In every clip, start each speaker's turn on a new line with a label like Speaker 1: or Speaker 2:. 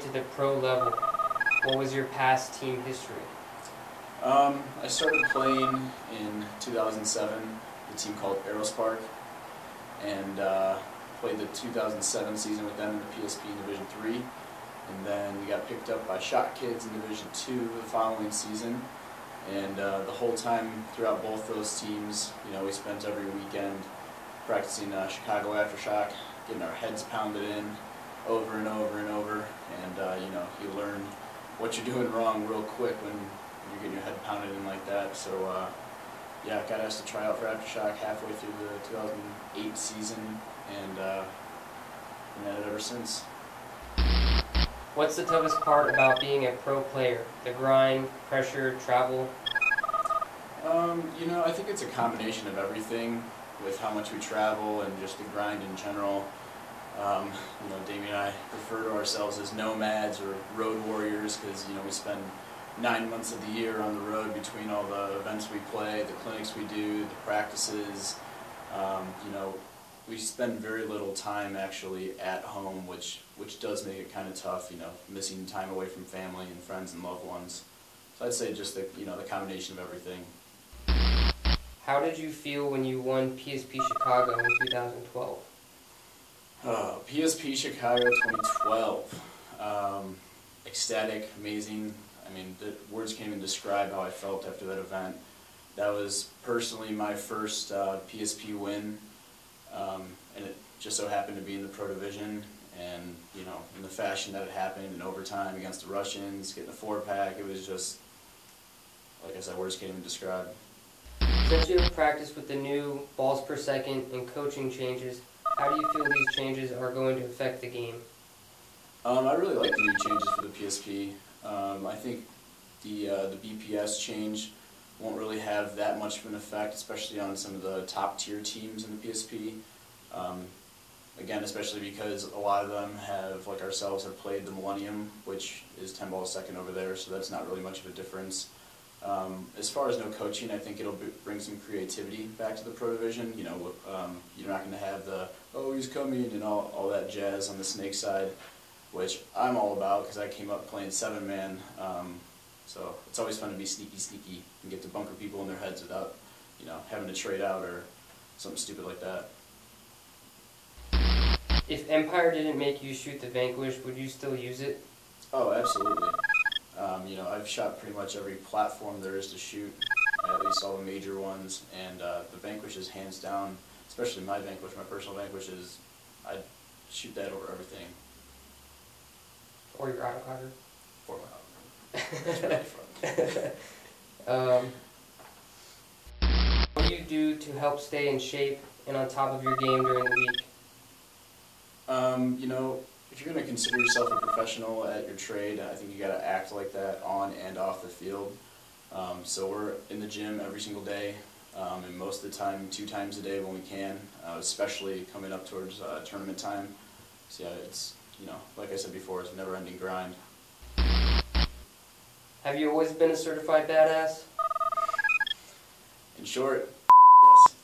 Speaker 1: to the pro level? What was your past team history?
Speaker 2: I started playing in 2007, a team called Aerospark, and played the 2007 season with them in the PSP Division 3, and then we got picked up by Shot Kids in Division 2 the following season, and the whole time throughout both those teams, we spent every weekend practicing Chicago Aftershock, getting our heads pounded in over and over and over, and you learn what you're doing wrong real quick when you're getting your head pounded in like that. So yeah, got asked to try out for Aftershock halfway through the 2008 season, and been at it ever since.
Speaker 1: What's the toughest part about being a pro player? The grind, pressure, travel?
Speaker 2: I think it's a combination of everything, with how much we travel and just the grind in general. Damien and I refer to ourselves as nomads or road warriors because, we spend 9 months of the year on the road between all the events we play, the clinics we do, the practices. We spend very little time actually at home, which does make it kind of tough, missing time away from family and friends and loved ones. So I'd say just the combination of everything.
Speaker 1: How did you feel when you won PSP Chicago in 2012?
Speaker 2: PSP Chicago 2012. Ecstatic, amazing. I mean, the words can't even describe how I felt after that event. That was personally my first PSP win, and it just so happened to be in the Pro Division, and in the fashion that it happened, in overtime against the Russians, getting a 4-pack, it was just, like I said, words can't even describe.
Speaker 1: Since you have practiced with the new balls per second and coaching changes, how do you feel these changes are going to affect the game?
Speaker 2: I really like the new changes for the PSP. I think the BPS change won't really have that much of an effect, especially on some of the top tier teams in the PSP. Again, especially because a lot of them have, like ourselves, have played the Millennium, which is 10 balls a second over there, so that's not really much of a difference. As far as no coaching, I think it'll bring some creativity back to the Pro Division. You're not going to have the, oh, he's coming, and all that jazz on the snake side, which I'm all about because I came up playing 7-man. So it's always fun to be sneaky and get to bunker people in their heads without, having to trade out or something stupid like that.
Speaker 1: If Empire didn't make you shoot the Vanquish, would you still use it?
Speaker 2: Oh, absolutely. I've shot pretty much every platform there is to shoot, at least all the major ones, and the Vanquish is hands down, especially my Vanquish, my personal Vanquish is, I'd shoot that over everything.
Speaker 1: Or your autococker?
Speaker 2: For my autococker. It's really fun.
Speaker 1: What do you do to help stay in shape and on top of your game during the week?
Speaker 2: If you're going to consider yourself a professional at your trade, I think you got to act like that on and off the field. So we're in the gym every single day, and most of the time 2 times a day when we can, especially coming up towards tournament time. So yeah, it's, like I said before, it's a never-ending grind.
Speaker 1: Have you always been a certified badass?
Speaker 2: In short, yes.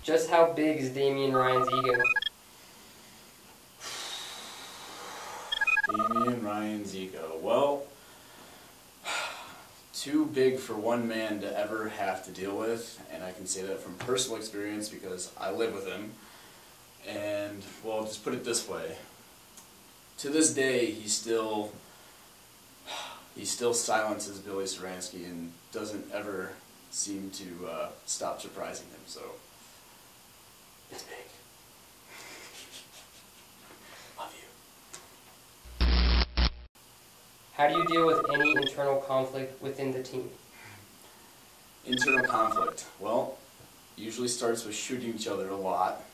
Speaker 1: Just how big is Damien Ryan's ego?
Speaker 2: Damien Ryan's ego. Well, too big for one man to ever have to deal with, and I can say that from personal experience because I live with him. And, well, just put it this way. To this day, he still silences Billy Saransky and doesn't ever seem to stop surprising him, so it's big. Love you.
Speaker 1: How do you deal with any internal conflict within the team?
Speaker 2: Internal conflict. Well, usually starts with shooting each other a lot.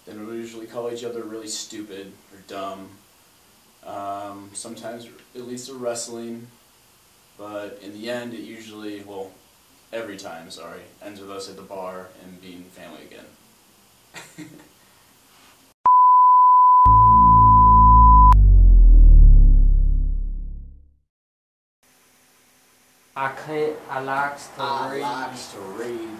Speaker 2: Then we usually call each other really stupid or dumb. Sometimes it leads to wrestling, but in the end it usually, well, every time, sorry, ends with us at the bar and being family again.
Speaker 1: I likes to read.
Speaker 2: I likes to read.